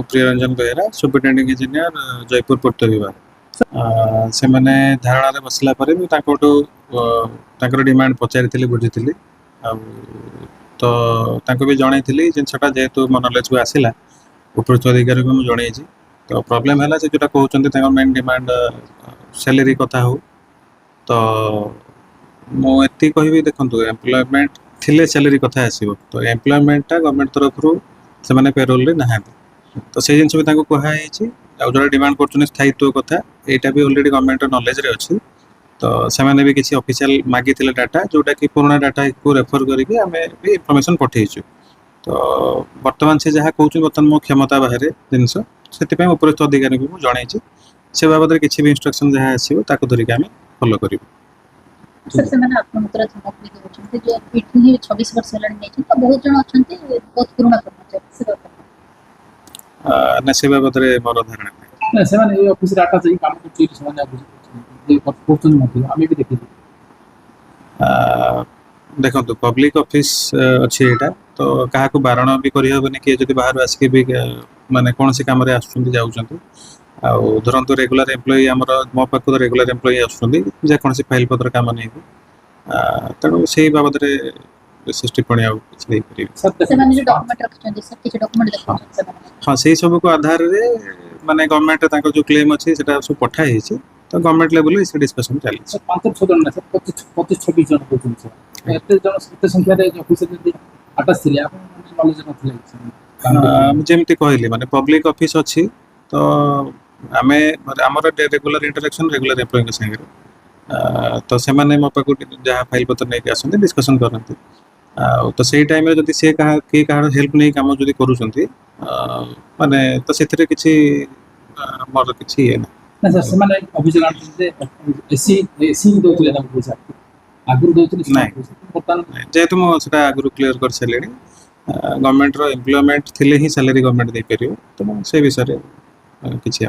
Priyaranjan Behera superintending engineer Jaipur पूर्त विभाग से मैंने धारणा बसला डिमांड पचारि बुझी तो भी जन जिनसा जेहेतु मो नॉलेज को आसला उपरोक्त अधिकारी को मुझे जन तो प्रॉब्लम है से जोटा कहते मेन डिमांड सैलरी कथा हो तो मुझे कहि देखो एम्प्लॉयमेंट थिले सैलरी कथा आसो तो एम्प्लॉयमेंटा गवर्नमेंट तरफ से पेरोल ना तो से जिन भी कहुई जो डिमांड कर स्थायित्व कथा यहाँ भी ऑलरेडी गवर्नमेंट नॉलेज रे अच्छी तो से भी किसी ऑफिशियल मागी डाटा जोटा कि पुराना डाटा को रेफर करके आम भी इनफॉरमेशन पठेचु तो बर्तमान से जहाँ कहूँ बर्तमान मो क्षमता बाहर जिनस से उपरिस्थ अधिकारी को मुझे जन से बाबद किसी भी इंस्ट्रक्शन जहाँ आसो धरिकी आम फॉलो करूँ। सर से मैंने आपन उत्तर धमक भी देउछन जो पीठी 26 वर्ष हेलानी नै तो बहुत जन अछंती बहुत पुराना कर्मचारी से ना से बाबद रे मोर धारणा ना से माने ए ऑफिस डाटा से काम करछि से माने जे क्वेश्चन मध्ये आमे भी देखि देखो तो पब्लिक ऑफिस अछि एटा तो काहा को बारण भी करि होबनी कि जदि बाहर आस के भी माने कोन से काम रे आछुंती जाउछंती धरतु रेगुलर एम्प्लॉई आमर मो पाक रेगुलर एम्प्लॉई आसि फाइल पत्र कम नहीं तेणु से बाबद विशेष टिप्पणी हाँ से सब को आधार रे माने गवर्नमेंट जो क्लेम अच्छी सब पठाई तो गवर्नमेंट लेवल से डिस्कशन चली जमी कहली माने पब्लिक ऑफिस अच्छी तो आमे आमर रेगुलर इंटरेक्शन रेगुलर एम्प्लॉय संगे तो से माने मो पाक जहाँ फाइल पत्र नहीं आसते डिस्कसन करते तो से टाइम जब सी क्या हेल्प नहीं कम जो करूँ माने तो से किसी मोर किसी ये ना जेहेतु मुझे आगु क्लीयर कर सारे गवर्नमेंट एम्प्लॉयमेंट थिले ही सैलरी गवर्नमेंट दे पार तो से विषय किसी